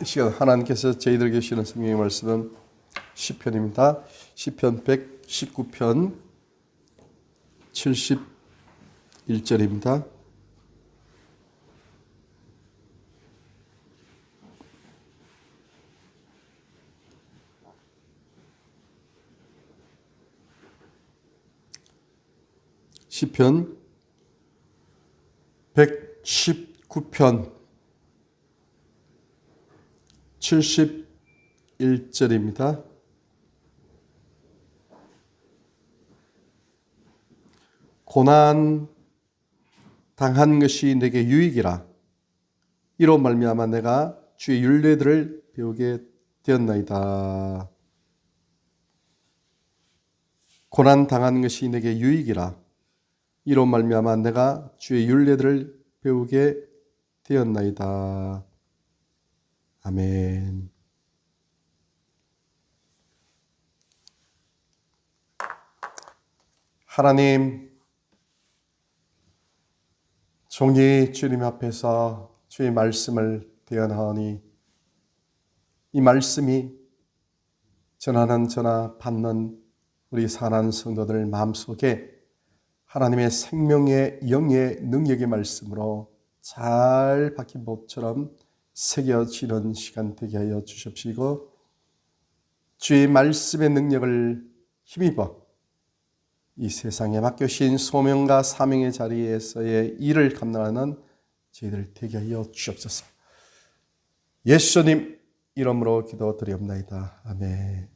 이 시간 하나님께서 저희들에게 주시는 성경의 말씀은 시편입니다. 시편 119편 71절입니다. 시편 119편 71절입니다. 고난 당한 것이 내게 유익이라. 이로 말미암아 내가 주의 율례들을 배우게 되었나이다. 고난 당한 것이 내게 유익이라. 이로 말미암아 내가 주의 율례들을 배우게 되었나이다. 아멘. 하나님, 종이 주님 앞에서 주의 말씀을 대언하오니 이 말씀이 전하는 전하 받는 우리 사랑하는 성도들 마음속에 하나님의 생명의 영의 능력의 말씀으로 잘 박힌 법처럼 새겨지는 시간 되게 하여 주십시고, 주의 말씀의 능력을 힘입어 이 세상에 맡겨신 소명과 사명의 자리에서의 일을 감당하는 저희들 되게 하여 주옵소서. 예수님 이름으로 기도드리옵나이다. 아멘.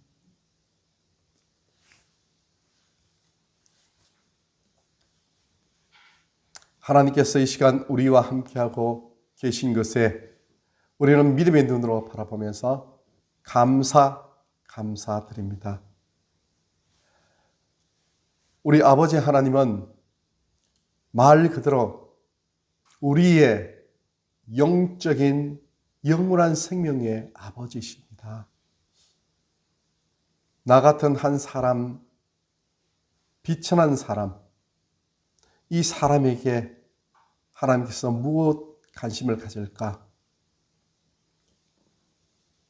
하나님께서 이 시간 우리와 함께하고 계신 것에 우리는 믿음의 눈으로 바라보면서 감사드립니다. 우리 아버지 하나님은 말 그대로 우리의 영적인 영원한 생명의 아버지십니다. 나 같은 한 사람, 비천한 사람, 이 사람에게 하나님께서 무엇 관심을 가질까?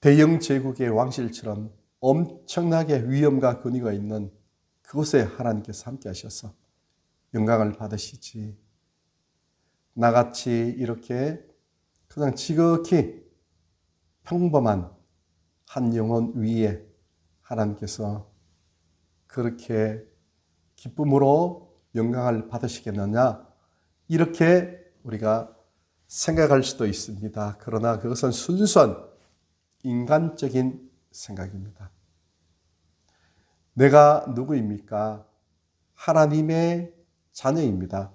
대영 제국의 왕실처럼 엄청나게 위엄과 권위가 있는 그곳에 하나님께서 함께 하셔서 영광을 받으시지, 나같이 이렇게 그냥 지극히 평범한 한 영혼 위에 하나님께서 그렇게 기쁨으로 영광을 받으시겠느냐, 이렇게 우리가 생각할 수도 있습니다. 그러나 그것은 순수한 인간적인 생각입니다. 내가 누구입니까? 하나님의 자녀입니다.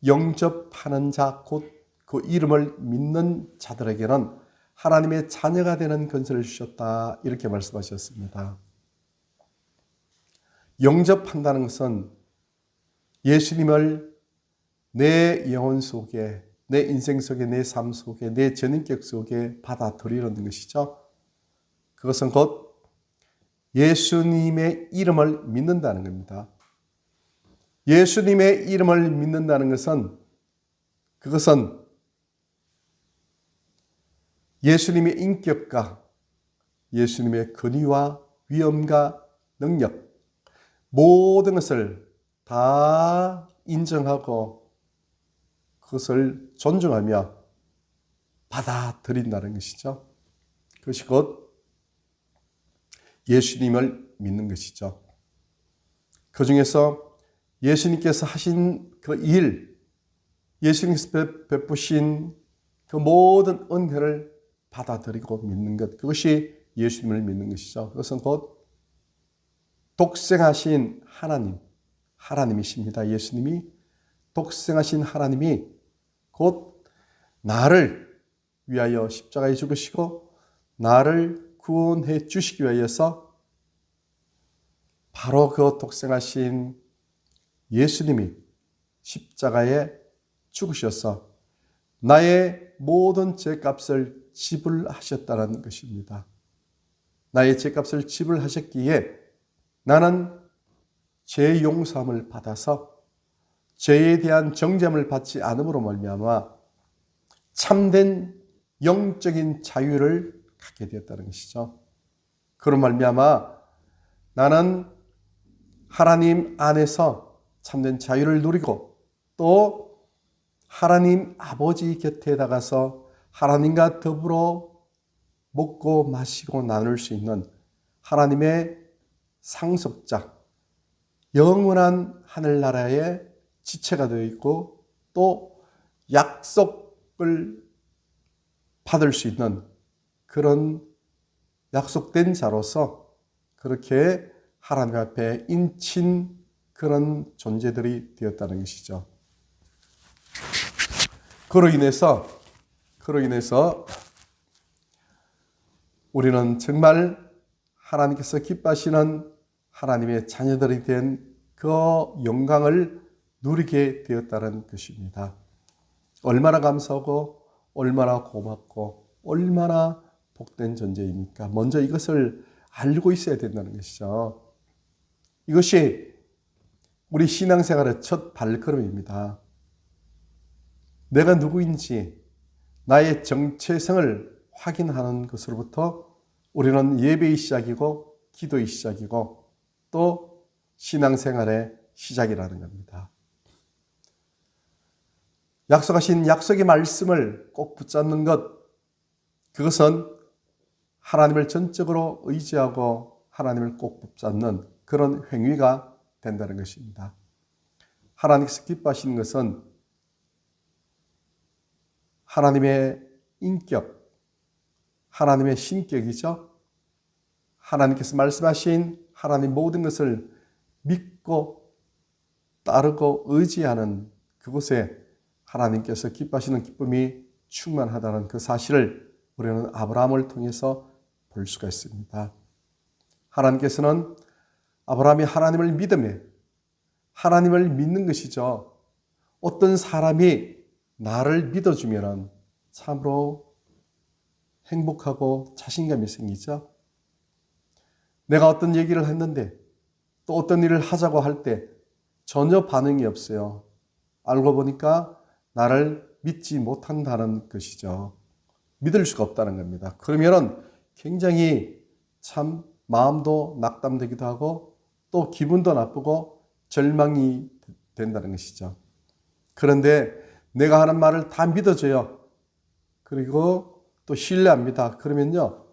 영접하는 자, 곧 그 이름을 믿는 자들에게는 하나님의 자녀가 되는 권세를 주셨다, 이렇게 말씀하셨습니다. 영접한다는 것은 예수님을 내 영혼 속에, 내 인생 속에, 내 삶 속에, 내 전인격 속에 받아들이는 것이죠. 그것은 곧 예수님의 이름을 믿는다는 겁니다. 예수님의 이름을 믿는다는 것은, 그것은 예수님의 인격과 예수님의 권위와 위엄과 능력, 모든 것을 다 인정하고 그것을 존중하며 받아들인다는 것이죠. 그것이 곧 예수님을 믿는 것이죠. 그 중에서 예수님께서 하신 그 일, 예수님께서 베푸신 그 모든 은혜를 받아들이고 믿는 것, 그것이 예수님을 믿는 것이죠. 그것은 곧 독생하신 하나님이십니다. 예수님이 독생하신 하나님이 곧 나를 위하여 십자가에 죽으시고 나를 구원해 주시기 위해서 바로 그 독생하신 예수님이 십자가에 죽으셔서 나의 모든 죄값을 지불하셨다는 것입니다. 나의 죄값을 지불하셨기에 나는 죄 용서함을 받아서 죄에 대한 정죄함을 받지 않음으로 말미암아 참된 영적인 자유를 갖게 되었다는 것이죠. 그런 말미암아 나는 하나님 안에서 참된 자유를 누리고 또 하나님 아버지 곁에 나가서 하나님과 더불어 먹고 마시고 나눌 수 있는 하나님의 상속자, 영원한 하늘나라의 지체가 되어 있고 또 약속을 받을 수 있는 그런 약속된 자로서 그렇게 하나님 앞에 인친 그런 존재들이 되었다는 것이죠. 그로 인해서 우리는 정말 하나님께서 기뻐하시는 하나님의 자녀들이 된 그 영광을 누리게 되었다는 것입니다. 얼마나 감사하고 얼마나 고맙고 얼마나 복된 존재입니까? 먼저 이것을 알고 있어야 된다는 것이죠. 이것이 우리 신앙생활의 첫 발걸음입니다. 내가 누구인지 나의 정체성을 확인하는 것으로부터 우리는 예배의 시작이고 기도의 시작이고 또 신앙생활의 시작이라는 겁니다. 약속하신 약속의 말씀을 꼭 붙잡는 것, 그것은 하나님을 전적으로 의지하고 하나님을 꼭 붙잡는 그런 행위가 된다는 것입니다. 하나님께서 기뻐하시는 것은 하나님의 인격, 하나님의 신격이죠. 하나님께서 말씀하신 하나님 모든 것을 믿고 따르고 의지하는 그곳에 하나님께서 기뻐하시는 기쁨이 충만하다는 그 사실을 우리는 아브라함을 통해서 볼 수가 있습니다. 하나님께서는 아브라함이 하나님을 믿음에 하나님을 믿는 것이죠. 어떤 사람이 나를 믿어주면 참으로 행복하고 자신감이 생기죠. 내가 어떤 얘기를 했는데 또 어떤 일을 하자고 할 때 전혀 반응이 없어요. 알고 보니까 나를 믿지 못한다는 것이죠. 믿을 수가 없다는 겁니다. 그러면은 굉장히 참 마음도 낙담되기도 하고 또 기분도 나쁘고 절망이 된다는 것이죠. 그런데 내가 하는 말을 다 믿어줘요. 그리고 또 신뢰합니다. 그러면요,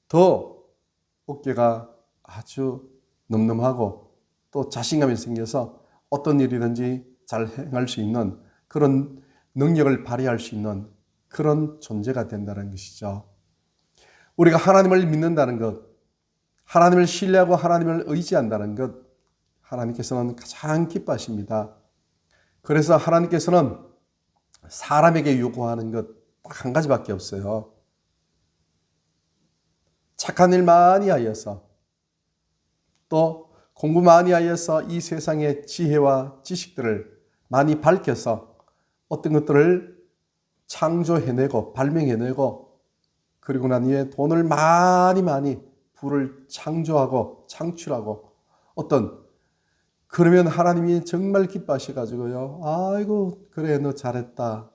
더 어깨가 아주 늠름하고 또 자신감이 생겨서 어떤 일이든지 잘 행할 수 있는 그런 능력을 발휘할 수 있는 그런 존재가 된다는 것이죠. 우리가 하나님을 믿는다는 것, 하나님을 신뢰하고 하나님을 의지한다는 것, 하나님께서는 가장 기뻐하십니다. 그래서 하나님께서는 사람에게 요구하는 것 딱 한 가지밖에 없어요. 착한 일 많이 하여서 또 공부 많이 하여서 이 세상의 지혜와 지식들을 많이 밝혀서 어떤 것들을 창조해내고 발명해내고 그리고 난 뒤에 돈을 많이 부를 창조하고 창출하고 그러면 하나님이 정말 기뻐하셔가지고요. 아이고 그래 너 잘했다.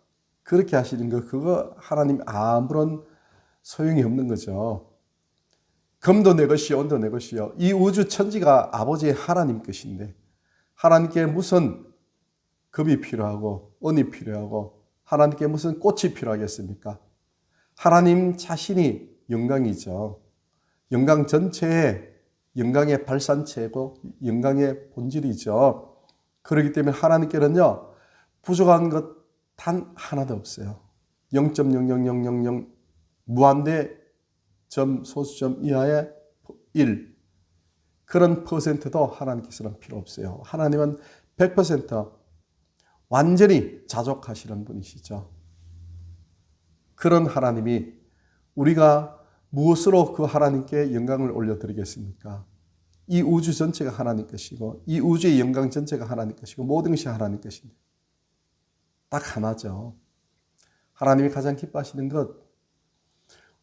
그렇게 하시는 거 그거 하나님 아무런 소용이 없는 거죠. 금도 내 것이요 은도 내 것이요. 이 우주 천지가 아버지의 하나님 것인데 하나님께 무슨 금이 필요하고 은이 필요하고 하나님께 무슨 꽃이 필요하겠습니까? 하나님 자신이 영광이죠. 영광 전체의 영광의 발산체고 영광의 본질이죠. 그렇기 때문에 하나님께는요 부족한 것 단 하나도 없어요. 0.00000 무한대 점 소수점 이하의 1 그런 퍼센트도 하나님께서는 필요 없어요. 하나님은 100% 완전히 자족하시는 분이시죠. 그런 하나님이 우리가 무엇으로 그 하나님께 영광을 올려드리겠습니까? 이 우주 전체가 하나님 것이고 이 우주의 영광 전체가 하나님 것이고 모든 것이 하나님 것인데 딱 하나죠. 하나님이 가장 기뻐하시는 것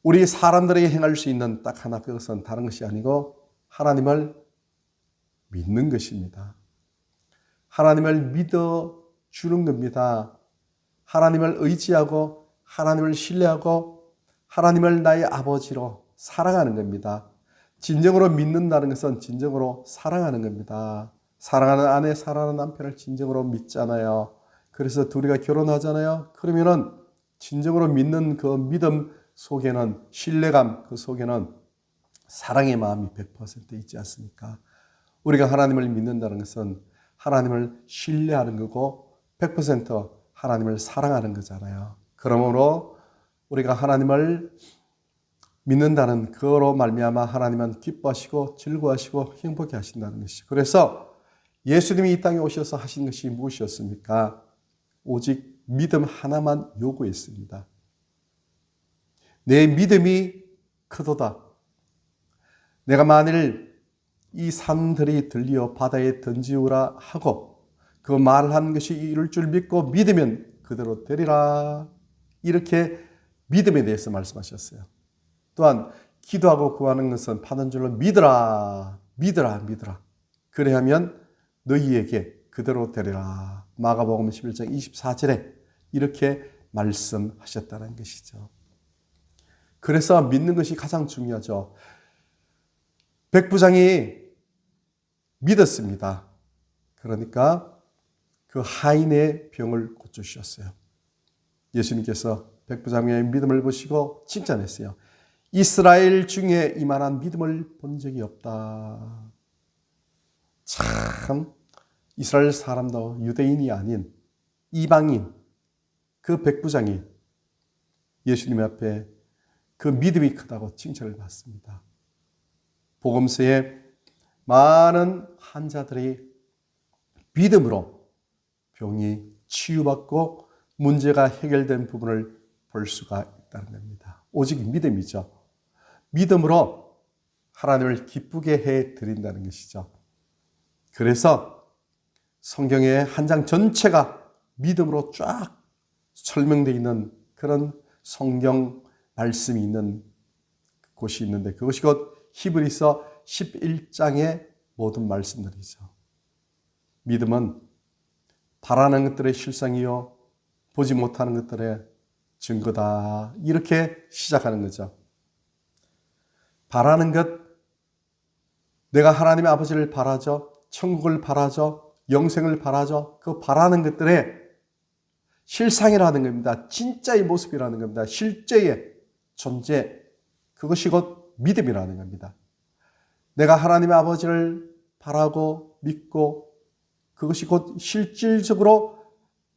우리 사람들에게 행할 수 있는 딱 하나 그것은 다른 것이 아니고 하나님을 믿는 것입니다. 하나님을 믿어주는 겁니다. 하나님을 의지하고 하나님을 신뢰하고 하나님을 나의 아버지로 사랑하는 겁니다. 진정으로 믿는다는 것은 진정으로 사랑하는 겁니다. 사랑하는 아내, 사랑하는 남편을 진정으로 믿잖아요. 그래서 둘이가 결혼하잖아요. 그러면은 진정으로 믿는 그 믿음 속에는, 신뢰감 그 속에는 사랑의 마음이 100% 있지 않습니까? 우리가 하나님을 믿는다는 것은 하나님을 신뢰하는 거고 100% 하나님을 사랑하는 거잖아요. 그러므로 우리가 하나님을 믿는다는 그로 말미암아 하나님은 기뻐하시고 즐거워하시고 행복해 하신다는 것이죠. 그래서 예수님이 이 땅에 오셔서 하신 것이 무엇이었습니까? 오직 믿음 하나만 요구했습니다. 내 믿음이 크도다. 내가 만일 이 산들이 들리어 바다에 던지우라 하고 그 말한 것이 이룰 줄 믿고 믿으면 그대로 되리라. 이렇게 믿음에 대해서 말씀하셨어요. 또한 기도하고 구하는 것은 받은 줄로 믿으라. 믿으라. 믿으라. 그래야면 너희에게 그대로 되리라. 마가복음 11장 24절에 이렇게 말씀하셨다는 것이죠. 그래서 믿는 것이 가장 중요하죠. 백부장이 믿었습니다. 그러니까 그 하인의 병을 고쳐주셨어요. 예수님께서 백부장의 믿음을 보시고 칭찬했어요. 이스라엘 중에 이만한 믿음을 본 적이 없다. 참 이스라엘 사람도 유대인이 아닌 이방인 그 백부장이 예수님 앞에 그 믿음이 크다고 칭찬을 받습니다. 복음서에 많은 환자들이 믿음으로 병이 치유받고 문제가 해결된 부분을 볼 수가 있다는 겁니다. 오직 믿음이죠. 믿음으로 하나님을 기쁘게 해드린다는 것이죠. 그래서 성경의 한 장 전체가 믿음으로 쫙 설명되어 있는 그런 성경 말씀이 있는 곳이 있는데 그것이 곧 히브리서 11장의 모든 말씀들이죠. 믿음은 바라는 것들의 실상이요 보지 못하는 것들의 증거다. 이렇게 시작하는 거죠. 바라는 것, 내가 하나님의 아버지를 바라죠. 천국을 바라죠. 영생을 바라죠. 그 바라는 것들의 실상이라는 겁니다. 진짜의 모습이라는 겁니다. 실제의 존재, 그것이 곧 믿음이라는 겁니다. 내가 하나님의 아버지를 바라고 믿고 그것이 곧 실질적으로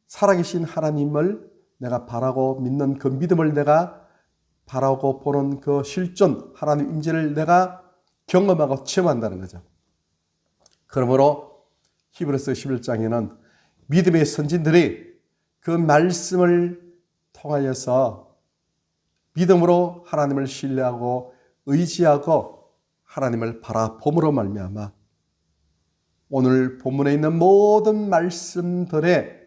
살아계신 하나님을 내가 바라고 믿는 그 믿음을 내가 바라고 보는 그 실존, 하나님 임재를 내가 경험하고 체험한다는 거죠. 그러므로 히브리서 11장에는 믿음의 선진들이 그 말씀을 통하여서 믿음으로 하나님을 신뢰하고 의지하고 하나님을 바라봄으로 말미암아 오늘 본문에 있는 모든 말씀들의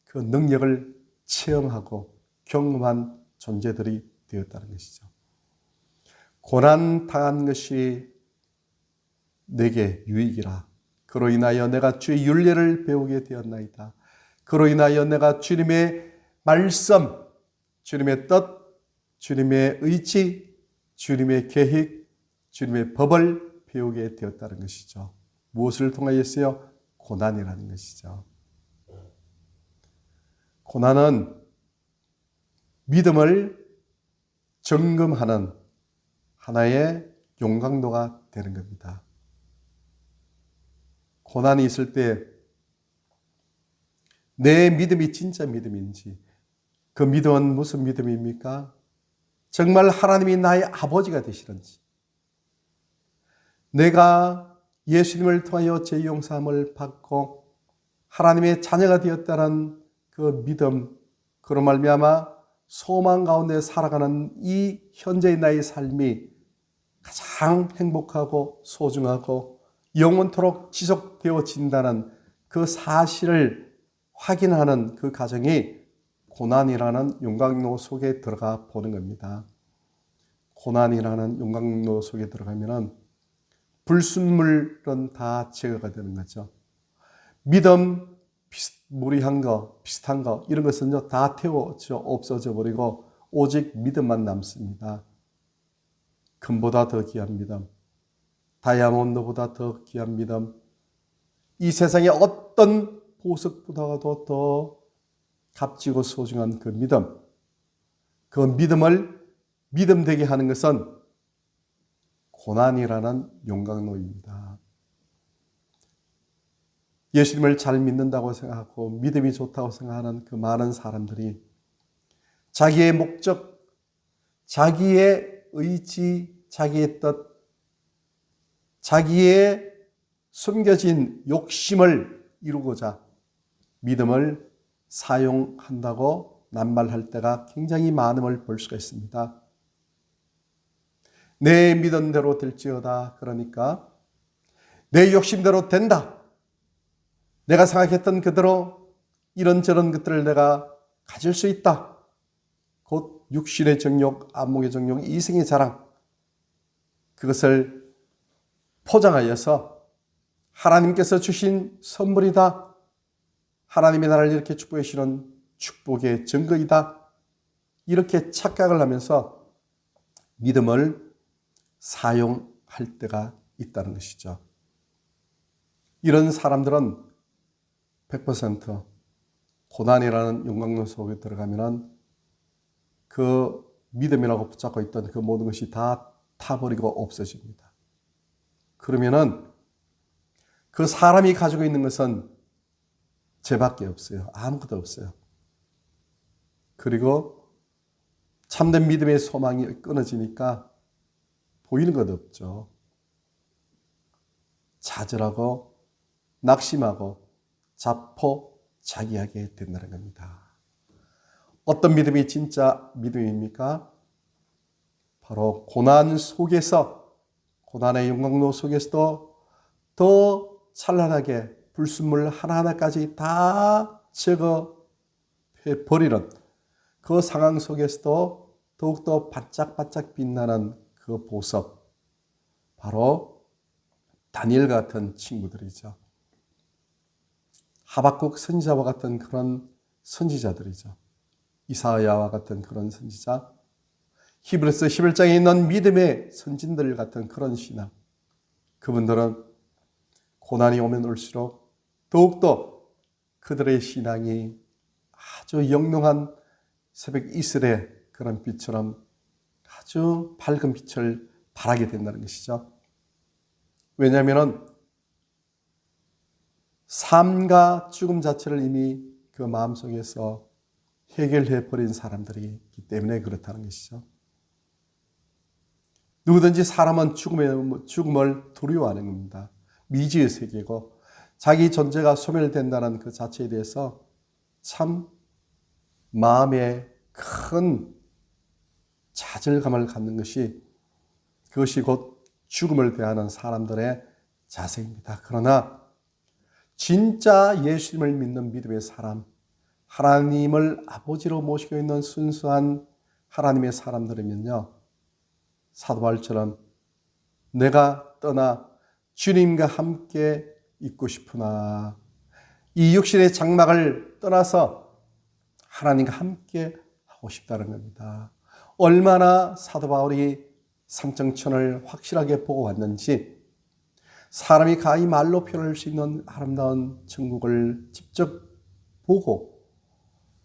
그 능력을 체험하고 경험한 존재들이 되었다는 것이죠. 고난 당한 것이 내게 유익이라. 그로 인하여 내가 주의 율례를 배우게 되었나이다. 그로 인하여 내가 주님의 말씀, 주님의 뜻, 주님의 의지, 주님의 계획, 주님의 법을 배우게 되었다는 것이죠. 무엇을 통하여서요? 고난이라는 것이죠. 고난은 믿음을 점검하는 하나의 용광로가 되는 겁니다. 고난이 있을 때 내 믿음이 진짜 믿음인지, 그 믿음은 무슨 믿음입니까? 정말 하나님이 나의 아버지가 되시는지, 내가 예수님을 통하여 죄 용서함을 받고 하나님의 자녀가 되었다는 그 믿음, 그로 말미암아 소망 가운데 살아가는 이 현재의 나의 삶이 가장 행복하고 소중하고 영원토록 지속되어진다는 그 사실을 확인하는 그 과정이 고난이라는 용광로 속에 들어가 보는 겁니다. 고난이라는 용광로 속에 들어가면은 불순물은 다 제거가 되는 거죠. 믿음, 무리한 거, 비슷한 거 이런 것은 다 태워져 없어져 버리고 오직 믿음만 남습니다. 금보다 더 귀한 믿음, 다이아몬드보다 더 귀한 믿음, 이 세상의 어떤 보석보다도 더 값지고 소중한 그 믿음, 그 믿음을 믿음되게 하는 것은 고난이라는 용광로입니다. 예수님을 잘 믿는다고 생각하고 믿음이 좋다고 생각하는 그 많은 사람들이 자기의 목적, 자기의 의지, 자기의 뜻, 자기의 숨겨진 욕심을 이루고자 믿음을 사용한다고 낱말할 때가 굉장히 많음을 볼 수가 있습니다. 내 믿음대로 될지어다. 그러니까 내 욕심대로 된다. 내가 생각했던 그대로 이런저런 것들을 내가 가질 수 있다. 곧 육신의 정욕, 안목의 정욕, 이생의 자랑, 그것을 포장하여서 하나님께서 주신 선물이다. 하나님이 나를 이렇게 축복해 주시는 축복의 증거이다. 이렇게 착각을 하면서 믿음을 사용할 때가 있다는 것이죠. 이런 사람들은 100% 고난이라는 용광로 속에 들어가면 그 믿음이라고 붙잡고 있던 그 모든 것이 다 타버리고 없어집니다. 그러면은 그 사람이 가지고 있는 것은 죄밖에 없어요. 아무것도 없어요. 그리고 참된 믿음의 소망이 끊어지니까 보이는 것 없죠. 좌절하고 낙심하고 자포자기하게 된다는 겁니다. 어떤 믿음이 진짜 믿음입니까? 바로 고난 속에서, 고난의 용광로 속에서도 더 찬란하게 불순물 하나하나까지 다 제거해버리는 그 상황 속에서도 더욱더 반짝반짝 빛나는 그 보석, 바로 다니엘 같은 친구들이죠. 하박국 선지자와 같은 그런 선지자들이죠. 이사야와 같은 그런 선지자, 히브리서 11장에 있는 믿음의 선진들 같은 그런 신앙, 그분들은 고난이 오면 올수록 더욱더 그들의 신앙이 아주 영롱한 새벽 이슬의 그런 빛처럼 아주 밝은 빛을 발하게 된다는 것이죠. 왜냐하면 삶과 죽음 자체를 이미 그 마음속에서 해결해 버린 사람들이 있기 때문에 그렇다는 것이죠. 누구든지 사람은 죽음을 두려워하는 겁니다. 미지의 세계고 자기 존재가 소멸된다는 그 자체에 대해서 참 마음에 큰 좌절감을 갖는 것이, 그것이 곧 죽음을 대하는 사람들의 자세입니다. 그러나 진짜 예수님을 믿는 믿음의 사람, 하나님을 아버지로 모시고 있는 순수한 하나님의 사람들이면요, 사도 바울처럼 내가 떠나 주님과 함께 있고 싶으나, 이 육신의 장막을 떠나서 하나님과 함께 하고 싶다는 겁니다. 얼마나 사도 바울이 상정천을 확실하게 보고 왔는지, 사람이 가히 말로 표현할 수 있는 아름다운 천국을 직접 보고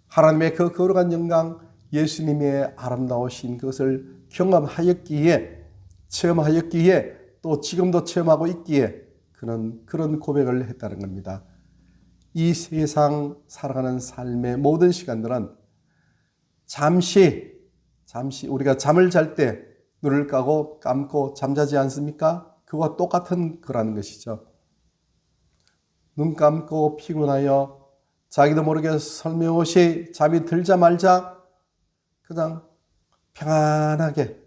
하나님의 그 거룩한 영광, 예수님의 아름다우신 것을 경험하였기에, 체험하였기에, 또 지금도 체험하고 있기에 그는 그런 고백을 했다는 겁니다. 이 세상 살아가는 삶의 모든 시간들은 잠시 우리가 잠을 잘 때 눈을 감고 잠자지 않습니까? 그와 똑같은 거라는 것이죠. 눈 감고 피곤하여 자기도 모르게 설매옷이 잠이 들자 말자 그냥 평안하게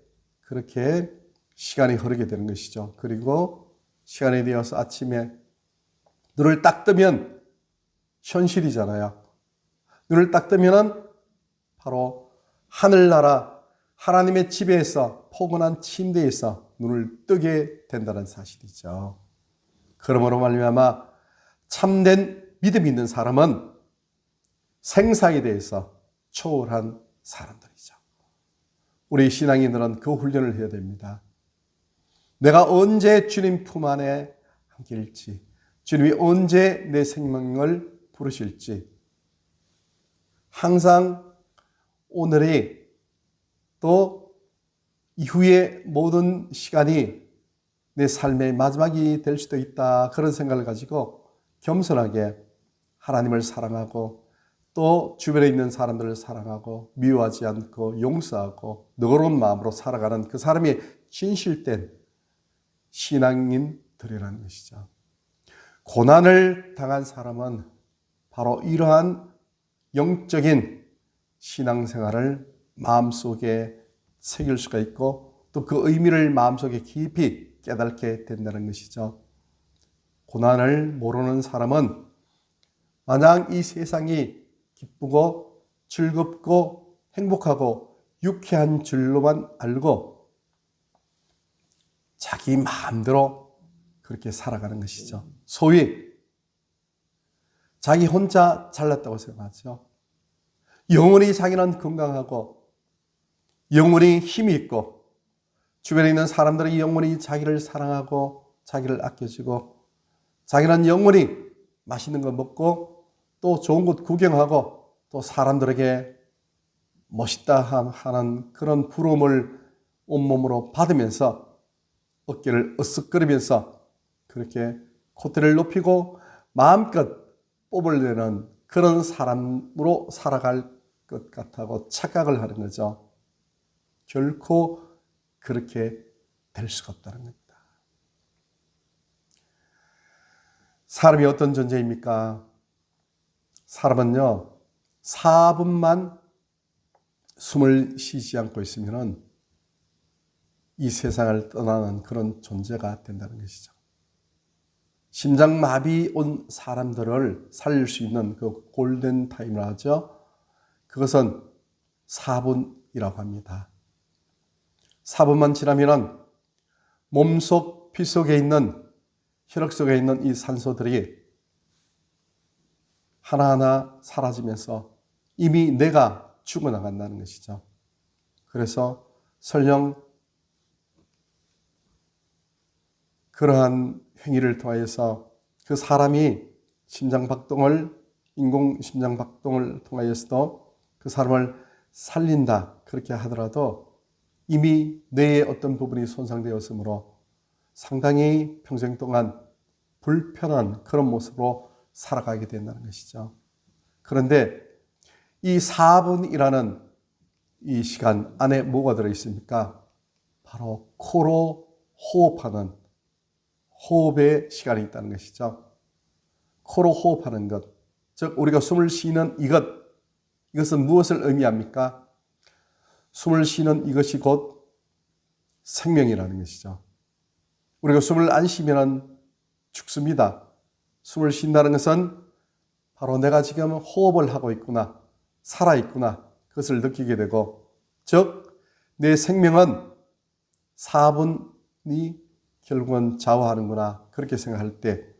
그렇게 시간이 흐르게 되는 것이죠. 그리고 시간이 되어서 아침에 눈을 딱 뜨면 현실이잖아요. 눈을 딱 뜨면 바로 하늘나라 하나님의 집에서, 포근한 침대에서 눈을 뜨게 된다는 사실이죠. 그러므로 말미암아 참된 믿음이 있는 사람은 생사에 대해서 초월한 사람들이죠. 우리 신앙인들은 그 훈련을 해야 됩니다. 내가 언제 주님 품 안에 함께일지, 주님이 언제 내 생명을 부르실지, 항상 오늘이 또 이후의 모든 시간이 내 삶의 마지막이 될 수도 있다, 그런 생각을 가지고 겸손하게 하나님을 사랑하고 또 주변에 있는 사람들을 사랑하고 미워하지 않고 용서하고 너그러운 마음으로 살아가는 그 사람이 진실된 신앙인들이라는 것이죠. 고난을 당한 사람은 바로 이러한 영적인 신앙생활을 마음속에 새길 수가 있고 또 그 의미를 마음속에 깊이 깨닫게 된다는 것이죠. 고난을 모르는 사람은 마냥 이 세상이 기쁘고 즐겁고 행복하고 유쾌한 줄로만 알고 자기 마음대로 그렇게 살아가는 것이죠. 소위 자기 혼자 잘났다고 생각하죠. 영원히 자기는 건강하고 영원히 힘이 있고 주변에 있는 사람들은 영원히 자기를 사랑하고 자기를 아껴주고 자기는 영원히 맛있는 거 먹고 또 좋은 곳 구경하고 또 사람들에게 멋있다 하는 그런 부러움을 온몸으로 받으면서 어깨를 으쓱거리면서 그렇게 콧대를 높이고 마음껏 뽐을 내는 그런 사람으로 살아갈 것 같다고 착각을 하는 거죠. 결코 그렇게 될 수가 없다는 겁니다. 사람이 어떤 존재입니까? 사람은요, 4분만 숨을 쉬지 않고 있으면 이 세상을 떠나는 그런 존재가 된다는 것이죠. 심장마비 온 사람들을 살릴 수 있는 그 골든 타임을 하죠. 그것은 4분이라고 합니다. 4분만 지나면 몸속, 피 속에 있는, 혈액 속에 있는 이 산소들이 하나하나 사라지면서 이미 내가 죽어나간다는 것이죠. 그래서 설령 그러한 행위를 통하여서 그 사람이 인공 심장박동을 통하여서도 그 사람을 살린다, 그렇게 하더라도 이미 뇌의 어떤 부분이 손상되었으므로 상당히 평생 동안 불편한 그런 모습으로 살아가게 된다는 것이죠. 그런데 이 4분이라는 이 시간 안에 뭐가 들어있습니까? 바로 코로 호흡하는 호흡의 시간이 있다는 것이죠. 코로 호흡하는 것, 즉 우리가 숨을 쉬는 이것은 무엇을 의미합니까? 숨을 쉬는 이것이 곧 생명이라는 것이죠. 우리가 숨을 안 쉬면 죽습니다. 숨을 쉰다는 것은 바로 내가 지금 호흡을 하고 있구나, 살아있구나, 그것을 느끼게 되고, 즉 내 생명은 4분이 결국은 좌우하는구나, 그렇게 생각할 때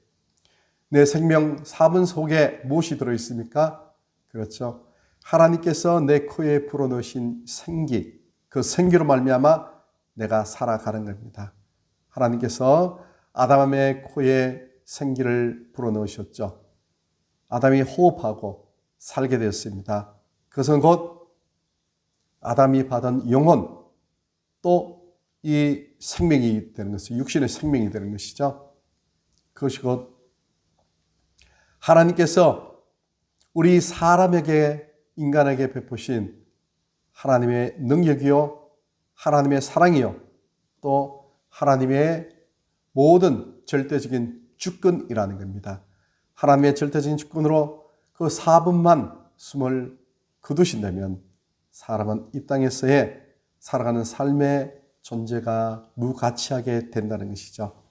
내 생명 4분 속에 무엇이 들어있습니까? 그렇죠. 하나님께서 내 코에 불어넣으신 생기, 그 생기로 말미암아 내가 살아가는 겁니다. 하나님께서 아담의 코에 생기를 불어넣으셨죠. 아담이 호흡하고 살게 되었습니다. 그것은 곧 아담이 받은 영혼, 또 이 생명이 되는 것이 육신의 생명이 되는 것이죠. 그것이 곧 하나님께서 우리 사람에게, 인간에게 베푸신 하나님의 능력이요, 하나님의 사랑이요, 또 하나님의 모든 절대적인 주권이라는 겁니다. 하나님의 절대적인 주권으로 그 4분만 숨을 거두신다면 사람은 이 땅에서의 살아가는 삶의 존재가 무가치하게 된다는 것이죠.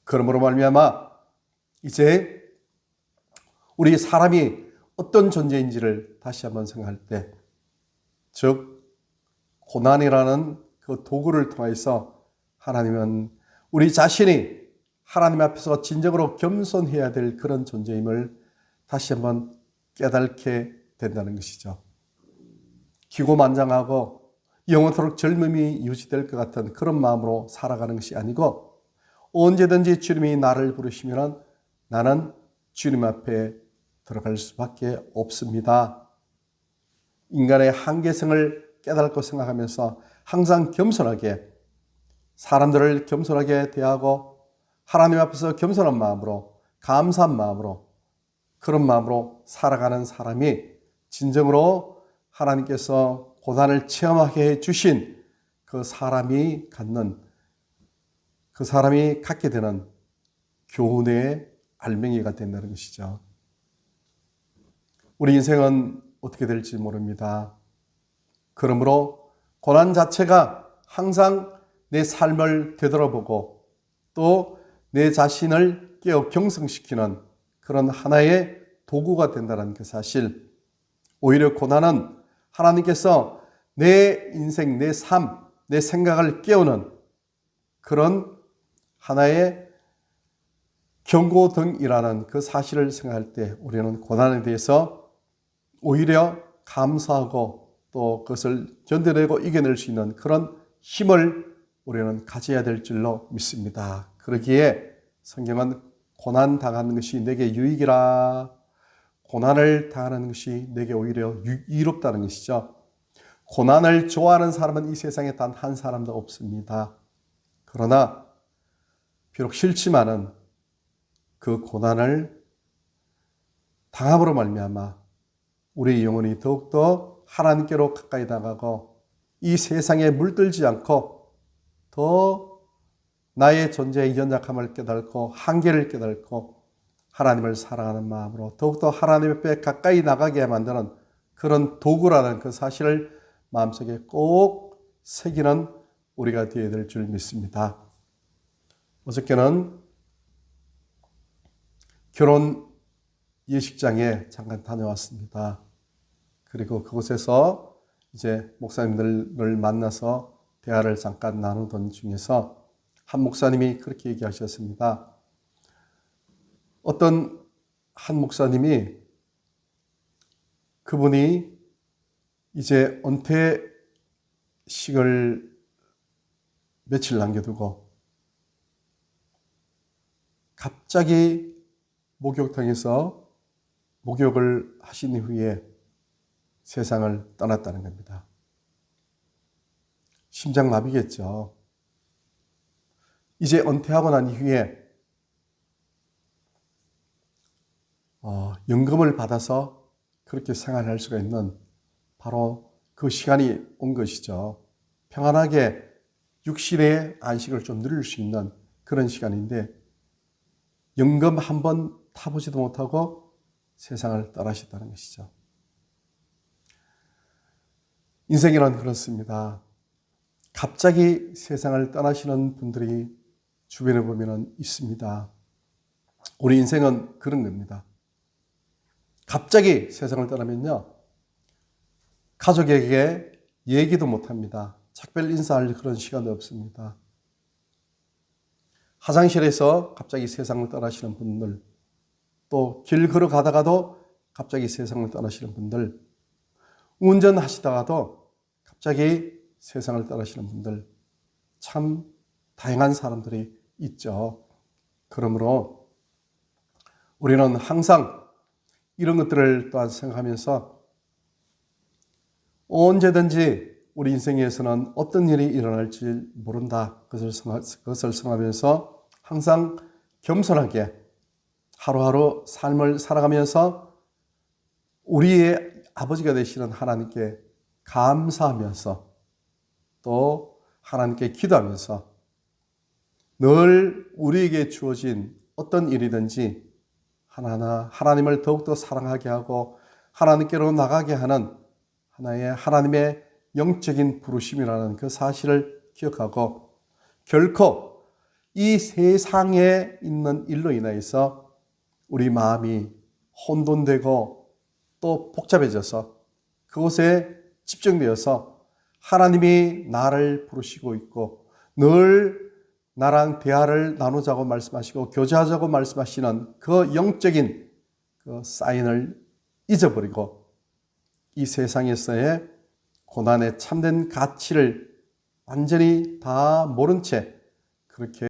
그러므로 말미암아 이제 우리 사람이 어떤 존재인지를 다시 한번 생각할 때, 즉 고난이라는 그 도구를 통해서 하나님은 우리 자신이 하나님 앞에서 진정으로 겸손해야 될 그런 존재임을 다시 한번 깨닫게 된다는 것이죠. 기고만장하고 영원토록 젊음이 유지될 것 같은 그런 마음으로 살아가는 것이 아니고 언제든지 주님이 나를 부르시면 나는 주님 앞에 들어갈 수밖에 없습니다. 인간의 한계성을 깨닫고 생각하면서 항상 겸손하게 사람들을 겸손하게 대하고 하나님 앞에서 겸손한 마음으로 감사한 마음으로 그런 마음으로 살아가는 사람이 진정으로 하나님께서 고난을 체험하게 해주신 그 사람이 갖게 되는 교훈의 알맹이가 된다는 것이죠. 우리 인생은 어떻게 될지 모릅니다. 그러므로 고난 자체가 항상 내 삶을 되돌아보고 또 내 자신을 깨어 경성시키는 그런 하나의 도구가 된다는 그 사실. 오히려 고난은 하나님께서 내 인생, 내 삶, 내 생각을 깨우는 그런 하나의 경고등이라는 그 사실을 생각할 때 우리는 고난에 대해서 오히려 감사하고 또 그것을 견뎌내고 이겨낼 수 있는 그런 힘을 우리는 가져야 될 줄로 믿습니다. 그러기에 성경은 고난 당하는 것이 내게 유익이라, 고난을 당하는 것이 내게 오히려 이롭다는 것이죠. 고난을 좋아하는 사람은 이 세상에 단 한 사람도 없습니다. 그러나 비록 싫지만은 그 고난을 당함으로 말미암아 우리의 영혼이 더욱더 하나님께로 가까이 나가고 이 세상에 물들지 않고 더 나의 존재의 연약함을 깨닫고 한계를 깨닫고 하나님을 사랑하는 마음으로 더욱더 하나님 앞에 가까이 나가게 만드는 그런 도구라는 그 사실을 마음속에 꼭 새기는 우리가 되어야 될 줄 믿습니다. 어저께는 결혼 예식장에 잠깐 다녀왔습니다. 그리고 그곳에서 이제 목사님들을 만나서 대화를 잠깐 나누던 중에서 한 목사님이 그렇게 얘기하셨습니다. 어떤 한 목사님이 그분이 이제 은퇴식을 며칠 남겨두고 갑자기 목욕탕에서 목욕을 하신 후에 세상을 떠났다는 겁니다. 심장마비겠죠. 이제 은퇴하고 난 이후에 연금을 받아서 그렇게 생활할 수가 있는 바로 그 시간이 온 것이죠. 평안하게 육신의 안식을 좀 누릴 수 있는 그런 시간인데 연금 한 번 타보지도 못하고 세상을 떠나셨다는 것이죠. 인생이란 그렇습니다. 갑자기 세상을 떠나시는 분들이 주변에 보면 있습니다. 우리 인생은 그런 겁니다. 갑자기 세상을 떠나면요, 가족에게 얘기도 못합니다. 작별 인사할 그런 시간도 없습니다. 화장실에서 갑자기 세상을 떠나시는 분들, 또 길 걸어가다가도 갑자기 세상을 떠나시는 분들, 운전하시다가도 갑자기 세상을 떠나시는 분들, 참 다양한 사람들이 있죠. 그러므로 우리는 항상 이런 것들을 또한 생각하면서 언제든지 우리 인생에서는 어떤 일이 일어날지 모른다. 그것을 생각하면서 항상 겸손하게 하루하루 삶을 살아가면서 우리의 아버지가 되시는 하나님께 감사하면서 또 하나님께 기도하면서 늘 우리에게 주어진 어떤 일이든지 하나하나 하나님을 더욱더 사랑하게 하고 하나님께로 나가게 하는 하나의 하나님의 영적인 부르심이라는 그 사실을 기억하고 결코 이 세상에 있는 일로 인해서 우리 마음이 혼돈되고 또 복잡해져서 그곳에 집중되어서 하나님이 나를 부르시고 있고 늘 나랑 대화를 나누자고 말씀하시고 교제하자고 말씀하시는 그 영적인 그 사인을 잊어버리고 이 세상에서의 고난의 참된 가치를 완전히 다 모른 채 그렇게